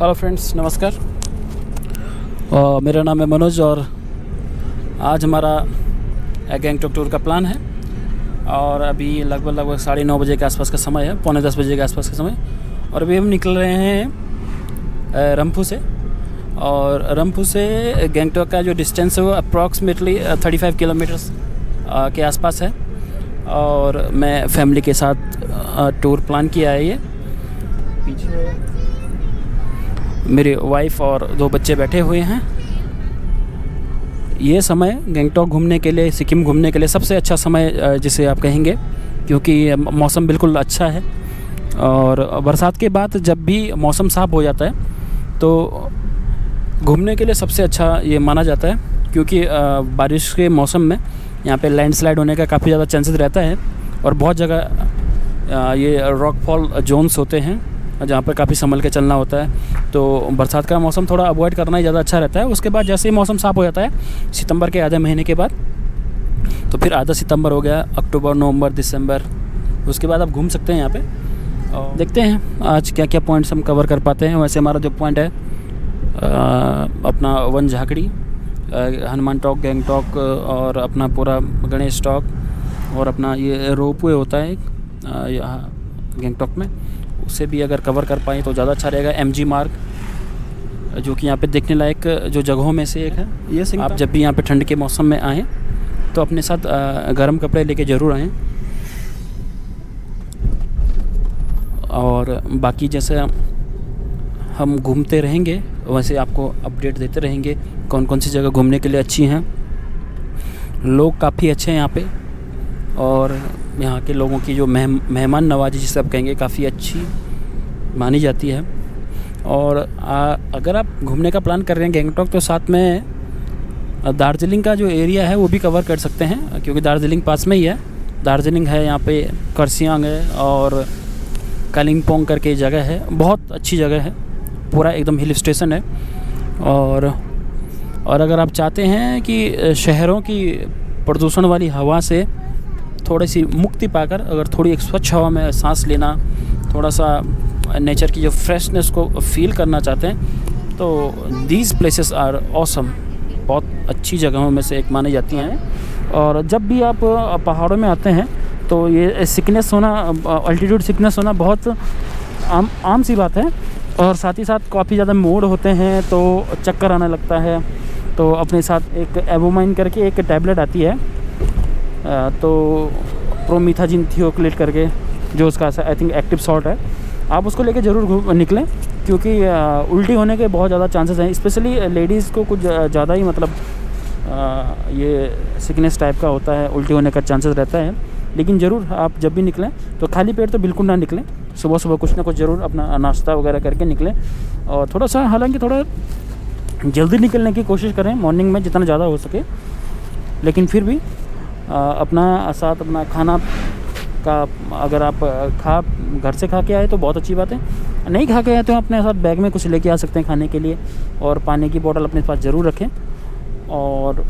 Hello friends, नमस्कार। मेरा नाम है मनोज और आज हमारा गैंगटॉक टूर का प्लान है और अभी लगभग 9:30 बजे के आसपास का समय है, पौने 10 बजे के आसपास का समय। और अभी हम निकल रहे हैं रंफू से। और रंफू से गैंगटॉक का जो डिस्टेंस है वो अप्रॉक्सीमेटली 35 किलोमीटर्स के आसपास है। और मैं फैमिली के साथ टूर प्लान किया है। ये पीछे मेरी वाइफ और 2 बच्चे बैठे हुए हैं। ये समय गैंगटॉक घूमने के लिए, सिक्किम घूमने के लिए सबसे अच्छा समय जिसे आप कहेंगे, क्योंकि मौसम बिल्कुल अच्छा है। और बरसात के बाद जब भी मौसम साफ़ हो जाता है तो घूमने के लिए सबसे अच्छा ये माना जाता है, क्योंकि बारिश के मौसम में यहाँ पे लैंडस्लाइड होने का काफ़ी ज़्यादा चांसेस रहता है। और बहुत जगह ये रॉकफॉल जोन्स होते हैं जहाँ पर काफ़ी संभल के चलना होता है। तो बरसात का मौसम थोड़ा अवॉइड करना ही ज़्यादा अच्छा रहता है। उसके बाद जैसे ही मौसम साफ़ हो जाता है सितंबर के आधे महीने के बाद, तो फिर आधा सितंबर हो गया, अक्टूबर, नवंबर, दिसंबर, उसके बाद आप घूम सकते हैं यहाँ पे। और देखते हैं आज क्या क्या पॉइंट्स हम कवर कर पाते हैं। वैसे हमारा जो पॉइंट है अपना वन झाकड़ी, हनुमान टॉक, गैंगटॉक और अपना पूरा गणेश टॉक और अपना ये रोपवे होता है यहाँ गैंगटॉक में, उसे भी अगर कवर कर पाएँ तो ज़्यादा अच्छा रहेगा। एमजी मार्ग, जो कि यहाँ पे देखने लायक जो जगहों में से एक है। ये आप जब भी यहाँ पे ठंड के मौसम में आएँ तो अपने साथ गर्म कपड़े लेके ज़रूर आएँ। और बाकी जैसे हम घूमते रहेंगे वैसे आपको अपडेट देते रहेंगे कौन कौन सी जगह घूमने के लिए अच्छी हैं। लोग काफ़ी अच्छे हैं यहाँ पे और यहाँ के लोगों की जो मेहमान नवाजी जिसे आप कहेंगे काफ़ी अच्छी मानी जाती है। और अगर आप घूमने का प्लान कर रहे हैं गैंगटॉक तो साथ में दार्जिलिंग का जो एरिया है वो भी कवर कर सकते हैं, क्योंकि दार्जिलिंग पास में ही है। दार्जिलिंग है, यहाँ पे कर्सियांग है और कालिम्पोंग करके जगह है, बहुत अच्छी जगह है, पूरा एकदम हिल स्टेशन है। और अगर आप चाहते हैं कि शहरों की प्रदूषण वाली हवा से थोड़ी सी मुक्ति पाकर अगर थोड़ी एक स्वच्छ हवा में सांस लेना, थोड़ा सा नेचर की जो फ्रेशनेस को फील करना चाहते हैं तो दीज प्लेसेस आर ऑसम, बहुत अच्छी जगहों में से एक मानी जाती हैं। और जब भी आप पहाड़ों में आते हैं तो ये सिकनेस होना, अल्टीट्यूड सिकनेस होना बहुत आम सी बात है। और साथ ही साथ काफ़ी ज़्यादा मोड़ होते हैं तो चक्कर आने लगता है। तो अपने साथ एक एवोमाइन करके एक टैबलेट आती है, तो प्रोमिथाजिन थियोक्लेट करके, जो उसका आई थिंक एक्टिव सॉल्ट है, आप उसको लेके ज़रूर निकलें, क्योंकि उल्टी होने के बहुत ज़्यादा चांसेस हैं। स्पेशली लेडीज़ को कुछ ज़्यादा ही मतलब ये सिकनेस टाइप का होता है, उल्टी होने का चांसेस रहता है। लेकिन ज़रूर आप जब भी निकलें तो खाली पेट तो बिल्कुल ना निकलें। सुबह सुबह कुछ ना कुछ ज़रूर अपना नाश्ता वगैरह करके निकलें। और थोड़ा सा, हालांकि थोड़ा जल्दी निकलने की कोशिश करें मॉर्निंग में जितना ज़्यादा हो सके, लेकिन फिर भी अपना साथ अपना खाना का अगर आप घर से खा के आए तो बहुत अच्छी बात है। नहीं खा के आए तो अपने साथ बैग में कुछ लेके आ सकते हैं खाने के लिए। और पानी की बोतल अपने पास ज़रूर रखें। और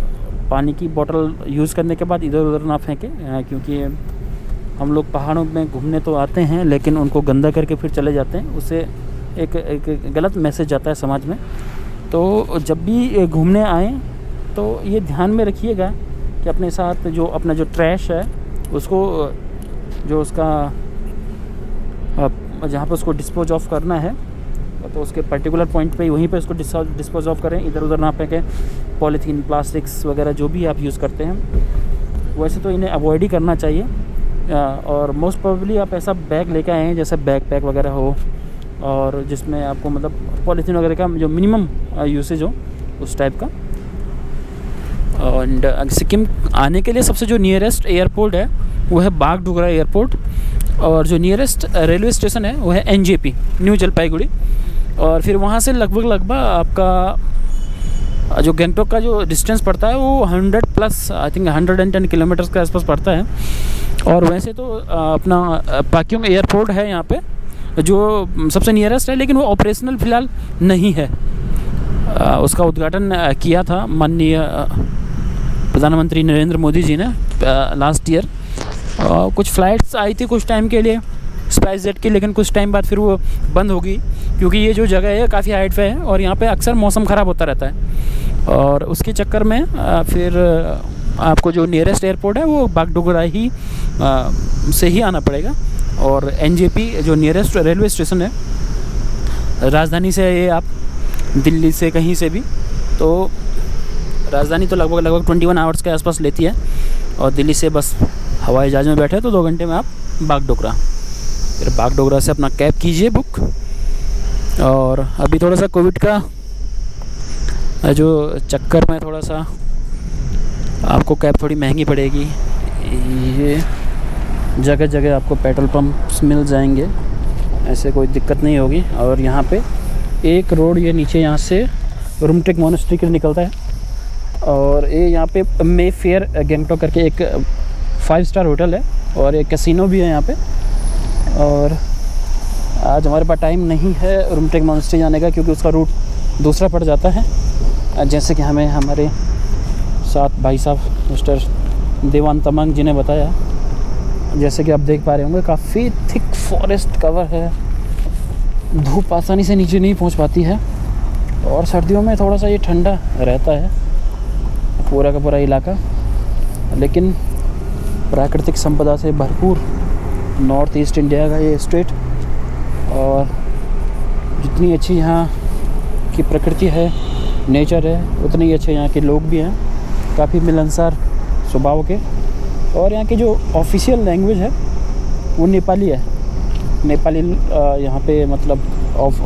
पानी की बोतल यूज़ करने के बाद इधर उधर ना फेंकें, क्योंकि हम लोग पहाड़ों में घूमने तो आते हैं लेकिन उनको गंदा करके फिर चले जाते हैं, उससे एक गलत मैसेज जाता है समाज में। तो जब भी घूमने आएँ तो ये ध्यान में रखिएगा कि अपने साथ जो अपना जो ट्रैश है उसको, जो उसका जहाँ पर उसको डिस्पोज ऑफ करना है तो उसके पर्टिकुलर पॉइंट पे ही वहीं पे उसको डिस्पोज ऑफ करें, इधर उधर ना फेंकें। पॉलीथीन, प्लास्टिक्स वगैरह जो भी आप यूज़ करते हैं वैसे तो इन्हें अवॉइड ही करना चाहिए। और मोस्ट प्रोबेबली आप ऐसा बैग लेकर आए हैं जैसे बैक पैक वगैरह हो, और जिसमें आपको मतलब पॉलीथीन वगैरह का जो मिनिमम यूसेज हो उस टाइप का। और सिक्किम आने के लिए सबसे जो नियरेस्ट एयरपोर्ट है वो है बागडोगरा एयरपोर्ट, और जो नियरेस्ट रेलवे स्टेशन है वो है एनजेपी, न्यू जलपाईगुड़ी। और फिर वहाँ से लगभग आपका जो गैंगटॉक का जो डिस्टेंस पड़ता है वो 100+ आई थिंक 110 किलोमीटर्स के आसपास पड़ता है। और वैसे तो अपना पाक्योंग एयरपोर्ट है यहाँ पे जो सबसे नियरेस्ट है, लेकिन वो ऑपरेशनल फ़िलहाल नहीं है। उसका उद्घाटन किया था माननीय प्रधानमंत्री नरेंद्र मोदी जी ने लास्ट ईयर। कुछ फ़्लाइट्स आई थी कुछ टाइम के लिए, स्पाइस जेट की, लेकिन कुछ टाइम बाद फिर वो बंद होगी क्योंकि ये जो जगह है काफ़ी हाइट पे है और यहाँ पे अक्सर मौसम ख़राब होता रहता है। और उसके चक्कर में फिर आपको जो नियरेस्ट एयरपोर्ट है वो बागडोगरा ही से ही आना पड़ेगा। और NJP जो नियरेस्ट रेलवे स्टेशन है, राजधानी से ये आप दिल्ली से कहीं से भी, तो राजधानी तो लगभग 21 आवर्स के आसपास लेती है और दिल्ली से बस हवाई जहाज़ में बैठे तो 2 घंटे में आप बागडोगरा। फिर बागडोगरा से अपना कैब कीजिए बुक। और अभी थोड़ा सा कोविड का जो चक्कर में थोड़ा सा आपको कैब थोड़ी महंगी पड़ेगी। ये जगह जगह आपको पेट्रोल पंप्स मिल जाएंगे, ऐसे कोई दिक्कत नहीं होगी। और यहाँ पे एक रोड ये नीचे यहाँ से रुमटेक मोनेस्ट्री के निकलता है और ये यहाँ पे मे फेयर गैंगटॉक करके एक 5 स्टार होटल है और एक कैसीनो भी है यहाँ पे। और आज हमारे पास टाइम नहीं है रुमटेक मोनेस्ट्री जाने का क्योंकि उसका रूट दूसरा पड़ जाता है, जैसे कि हमें हमारे साथ भाई साहब मिस्टर देवान तमंग जी ने बताया। जैसे कि आप देख पा रहे होंगे काफ़ी थिक फॉरेस्ट कवर है, धूप आसानी से नीचे नहीं पहुंच पाती है और सर्दियों में थोड़ा सा ये ठंडा रहता है पूरा का पूरा इलाका, लेकिन प्राकृतिक संपदा से भरपूर नॉर्थ ईस्ट इंडिया का ये स्टेट। और जितनी अच्छी यहाँ की प्रकृति है, नेचर है, उतने ही अच्छे यहाँ के लोग भी हैं, काफ़ी मिलनसार स्वभाव के। और यहाँ की जो ऑफिशियल लैंग्वेज है वो नेपाली है। नेपाली यहाँ पे मतलब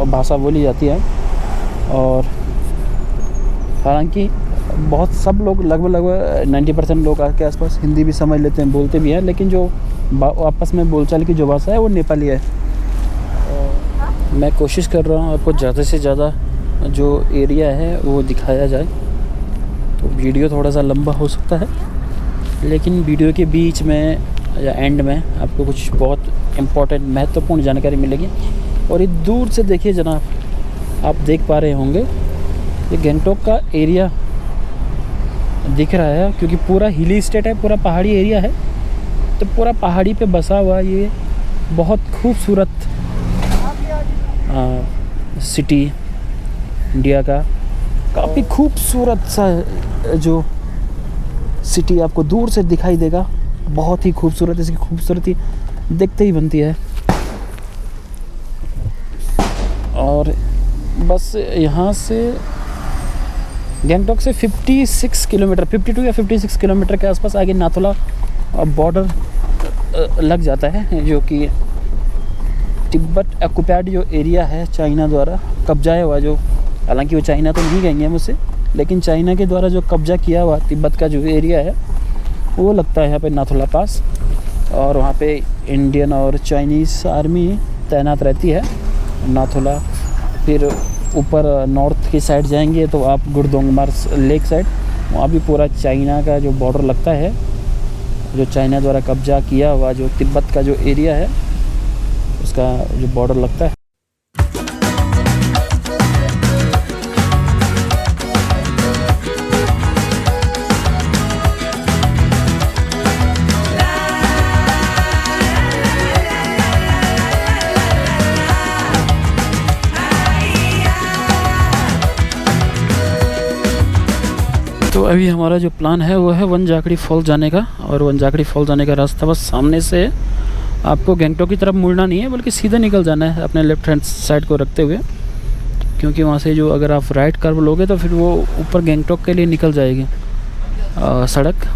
भाषा बोली जाती है। और हालांकि बहुत सब लोग लगभग 90% लोग के आसपास हिंदी भी समझ लेते हैं, बोलते भी हैं, लेकिन जो आपस में बोलचाल की जो भाषा है वो नेपाली है। मैं कोशिश कर रहा हूँ आपको ज़्यादा से ज़्यादा जो एरिया है वो दिखाया जाए, तो वीडियो थोड़ा सा लंबा हो सकता है, लेकिन वीडियो के बीच में या एंड में आपको कुछ बहुत इम्पोर्टेंट महत्वपूर्ण जानकारी मिलेगी। और ये दूर से देखिए जनाब, आप देख पा रहे होंगे ये गैंगटॉक का एरिया दिख रहा है क्योंकि पूरा हिली स्टेट है, पूरा पहाड़ी एरिया है, तो पूरा पहाड़ी पे बसा हुआ ये बहुत खूबसूरत सिटी इंडिया का काफ़ी खूबसूरत सा जो सिटी आपको दूर से दिखाई देगा, बहुत ही खूबसूरत। इसकी खूबसूरती देखते ही बनती है। और बस यहाँ से गैंगटॉक से 56 किलोमीटर 52 या 56 किलोमीटर के आसपास आगे नाथुला बॉर्डर लग जाता है, जो कि तिब्बत ऑक्युपाइड जो एरिया है चाइना द्वारा कब्जा हुआ, जो हालांकि वो चाइना तो नहीं कहेंगे मुझसे, लेकिन चाइना के द्वारा जो कब्जा किया हुआ तिब्बत का जो एरिया है वो लगता है यहाँ पे नाथुला पास। और वहाँ पे इंडियन और चाइनीज़ आर्मी तैनात रहती है नाथुला। फिर ऊपर नॉर्थ की साइड जाएंगे तो आप गुरदोंगमार लेक साइड, वहाँ भी पूरा चाइना का जो बॉर्डर लगता है, जो चाइना द्वारा कब्जा किया हुआ जो तिब्बत का जो एरिया है उसका जो बॉर्डर लगता है। तो अभी हमारा जो प्लान है वो है वनजाखड़ी फॉल जाने का। और वनजाखड़ी फॉल जाने का रास्ता बस सामने से, आपको गैंगटॉक की तरफ मुड़ना नहीं है बल्कि सीधा निकल जाना है अपने लेफ्ट हैंड साइड को रखते हुए, क्योंकि वहाँ से जो अगर आप राइट कर्व लोगे तो फिर वो ऊपर गैंगटॉक के लिए निकल जाएगी सड़क।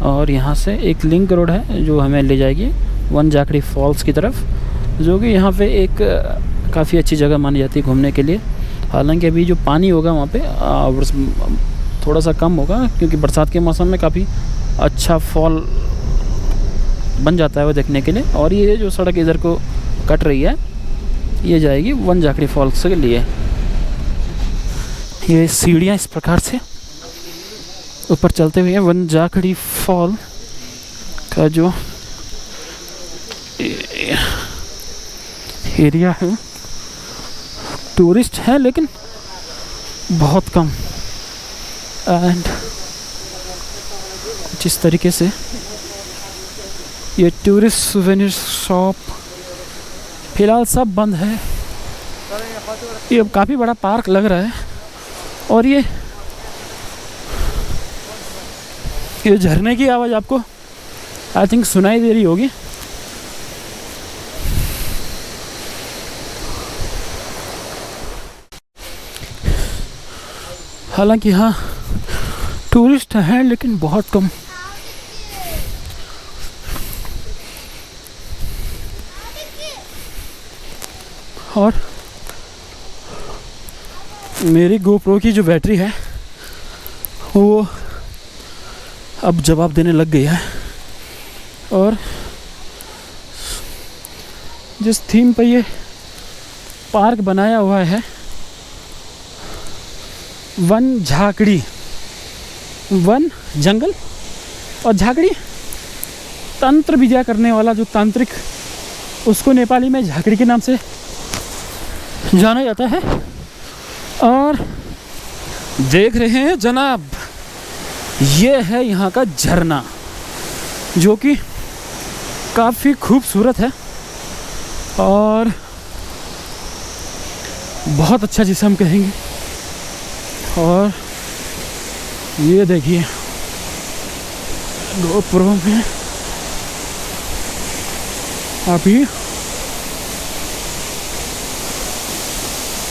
और यहाँ से एक लिंक रोड है जो हमें ले जाएगी वनजाखड़ी फॉल्स की तरफ, जो कि यहाँ पे एक काफ़ी अच्छी जगह मानी जाती है घूमने के लिए। हालांकि अभी जो पानी होगा वहाँ पे थोड़ा सा कम होगा, क्योंकि बरसात के मौसम में काफ़ी अच्छा फॉल बन जाता है वो देखने के लिए। और ये जो सड़क इधर को कट रही है ये जाएगी वनजाखड़ी फॉल्स के लिए। ये सीढ़ियाँ इस प्रकार से ऊपर चलते हुए वनजाखड़ी फॉल का जो एरिया है, टूरिस्ट है लेकिन बहुत कम। एंड जिस तरीके से ये टूरिस्ट सुवेनिर शॉप फ़िलहाल सब बंद है। ये काफ़ी बड़ा पार्क लग रहा है और ये झरने की आवाज़ आपको आई थिंक सुनाई दे रही होगी। हालांकि यहाँ टूरिस्ट हैं लेकिन बहुत कम। और मेरी GoPro की जो बैटरी है वो अब जवाब देने लग गई है। और जिस थीम पे ये पार्क बनाया हुआ है, वन झाकड़ी, वन जंगल और झाकड़ी तंत्र विद्या करने वाला जो तांत्रिक, उसको नेपाली में झाकड़ी के नाम से जाना जाता है। और देख रहे हैं जनाब, ये है यहाँ का झरना जो कि काफ़ी खूबसूरत है और बहुत अच्छा जिसे हम कहेंगे। और ये देखिए GoPro में अभी,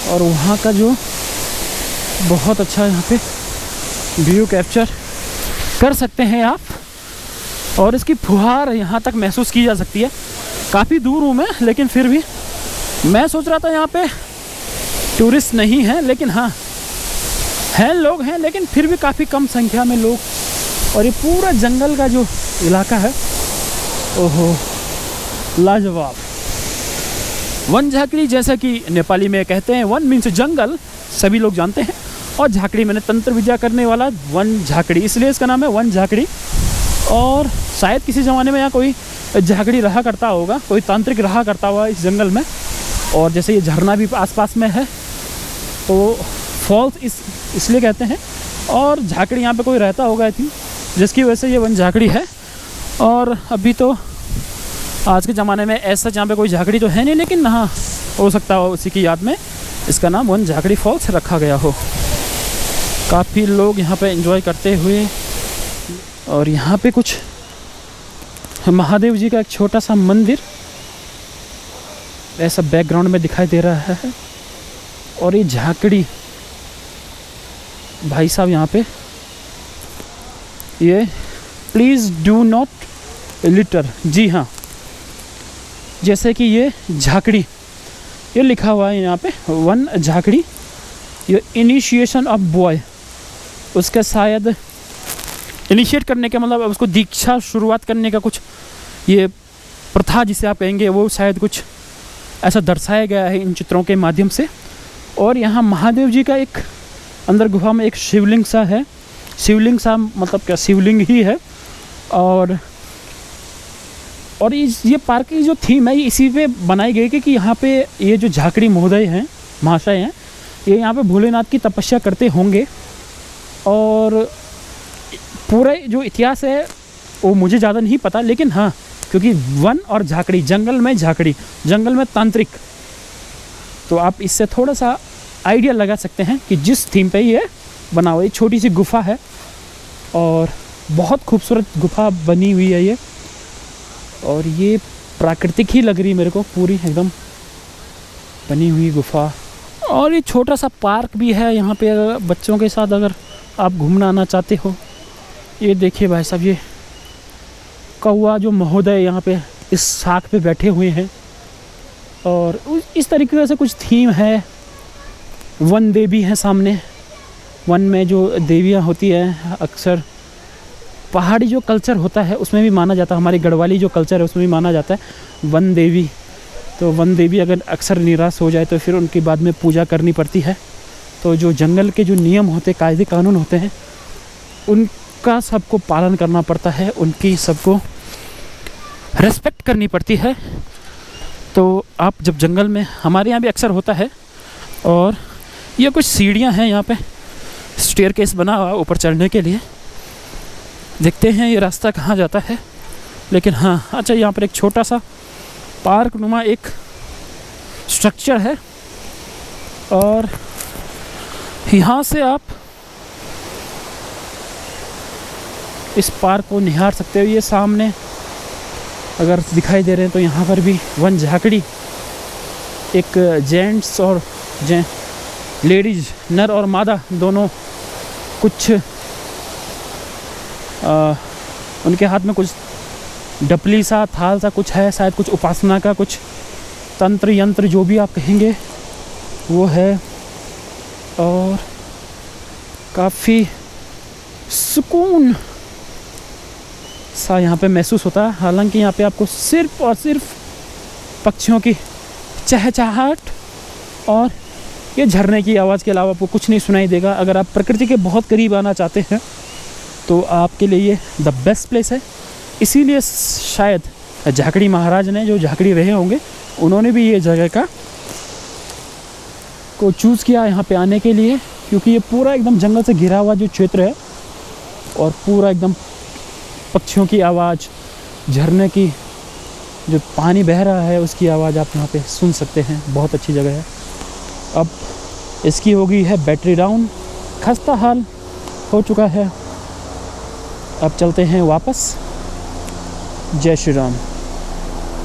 और वहाँ का जो बहुत अच्छा यहाँ पे व्यू कैप्चर कर सकते हैं आप। और इसकी फुहार यहाँ तक महसूस की जा सकती है। काफ़ी दूर हूँ मैं, लेकिन फिर भी मैं सोच रहा था यहाँ पे टूरिस्ट नहीं हैं, लेकिन हाँ हैं, लोग हैं, लेकिन फिर भी काफ़ी कम संख्या में लोग। और ये पूरा जंगल का जो इलाका है, ओहो लाजवाब। वन झाकड़ी जैसा कि नेपाली में कहते हैं, वन मीन्स जंगल, सभी लोग जानते हैं, और झाकड़ी मैंने तंत्र विद्या करने वाला वन झाकड़ी, इसलिए इसका नाम है वन झाकड़ी। और शायद किसी ज़माने में यहाँ कोई झाकड़ी रहा करता होगा, कोई तांत्रिक रहा करता हुआ इस जंगल में। और जैसे ये झरना भी आसपास में है तो फॉल्स इसलिए कहते हैं। और झाकड़ी यहाँ पे कोई रहता होगा आई थिंक, जिसकी वजह से ये वन झाकड़ी है। और अभी तो आज के ज़माने में ऐसा यहाँ पे कोई झाकड़ी तो है नहीं, लेकिन हाँ हो सकता हो उसी की याद में इसका नाम वन झाकड़ी फॉल्स रखा गया हो। काफ़ी लोग यहाँ पे एंजॉय करते हुए। और यहाँ पे कुछ महादेव जी का एक छोटा सा मंदिर ऐसा बैकग्राउंड में दिखाई दे रहा है। और ये झाकड़ी भाई साहब यहाँ पे ये प्लीज़ डू नॉट लिटर, जी हाँ, जैसे कि ये झाकड़ी ये लिखा हुआ है यहाँ पे वन झाकड़ी, ये इनिशिएशन ऑफ बॉय, उसका शायद इनिशिएट करने का मतलब उसको दीक्षा शुरुआत करने का कुछ ये प्रथा जिसे आप कहेंगे, वो शायद कुछ ऐसा दर्शाया गया है इन चित्रों के माध्यम से। और यहाँ महादेव जी का एक अंदर गुफा में एक शिवलिंग सा है, शिवलिंग सा मतलब क्या शिवलिंग ही है। और ये पार्क की जो थीम है ये इसी पे बनाई गई कि यहाँ पे ये जो झाकड़ी महोदय हैं, महाशय हैं, ये यहाँ पे भोलेनाथ की तपस्या करते होंगे। और पूरा जो इतिहास है वो मुझे ज़्यादा नहीं पता, लेकिन हाँ क्योंकि वन और झाकड़ी, जंगल में झाकड़ी, जंगल में तांत्रिक, तो आप इससे थोड़ा सा आइडिया लगा सकते हैं कि जिस थीम पे ये बना हुआ है। छोटी सी गुफा है और बहुत खूबसूरत गुफा बनी हुई है ये, और ये प्राकृतिक ही लग रही है मेरे को, पूरी एकदम बनी हुई गुफा। और ये छोटा सा पार्क भी है यहाँ पे, बच्चों के साथ अगर आप घूमना आना चाहते हो। ये देखिए भाई साहब, ये कौवा जो महोदय यहाँ पे इस शाख पे बैठे हुए हैं। और इस तरीके से कुछ थीम है। वन देवी है सामने, वन में जो देवियाँ होती है अक्सर पहाड़ी जो कल्चर होता है उसमें भी माना जाता है, हमारी गढ़वाली जो कल्चर है उसमें भी माना जाता है वन देवी। तो वन देवी अगर अक्सर निराश हो जाए तो फिर उनके बाद में पूजा करनी पड़ती है। तो जो जंगल के जो नियम होते, कायदे कानून होते हैं, उनका सबको पालन करना पड़ता है, उनकी सबको रेस्पेक्ट करनी पड़ती है। तो आप जब जंगल में, हमारे यहाँ भी अक्सर होता है। और ये कुछ सीढ़ियाँ हैं यहाँ पे, स्टेयरकेस बना हुआ ऊपर चढ़ने के लिए। देखते हैं ये रास्ता कहाँ जाता है। लेकिन हाँ अच्छा, यहाँ पर एक छोटा सा पार्क नुमा एक स्ट्रक्चर है। और यहाँ से आप इस पार्क को निहार सकते हो। ये सामने अगर दिखाई दे रहे हैं तो यहाँ पर भी वन झाकड़ी, एक जेंट्स और लेडीज, नर और मादा दोनों, कुछ उनके हाथ में कुछ डपली सा, थाल सा कुछ है, शायद कुछ उपासना का कुछ तंत्र यंत्र जो भी आप कहेंगे वो है। और काफ़ी सुकून सा यहाँ पे महसूस होता है। हालांकि यहाँ पे आपको सिर्फ और सिर्फ पक्षियों की चहचहाहट और ये झरने की आवाज़ के अलावा आपको कुछ नहीं सुनाई देगा। अगर आप प्रकृति के बहुत करीब आना चाहते हैं तो आपके लिए ये द बेस्ट प्लेस है। इसीलिए शायद झाकड़ी महाराज ने, जो झाकड़ी रहे होंगे, उन्होंने भी ये जगह को चूज़ किया यहाँ पे आने के लिए, क्योंकि ये पूरा एकदम जंगल से घिरा हुआ जो क्षेत्र है और पूरा एकदम पक्षियों की आवाज़, झरने की जो पानी बह रहा है उसकी आवाज़ आप यहाँ पे सुन सकते हैं। बहुत अच्छी जगह है। अब इसकी हो गई है बैटरी डाउन, खस्ता हाल हो चुका है। अब चलते हैं वापस। जय श्री राम।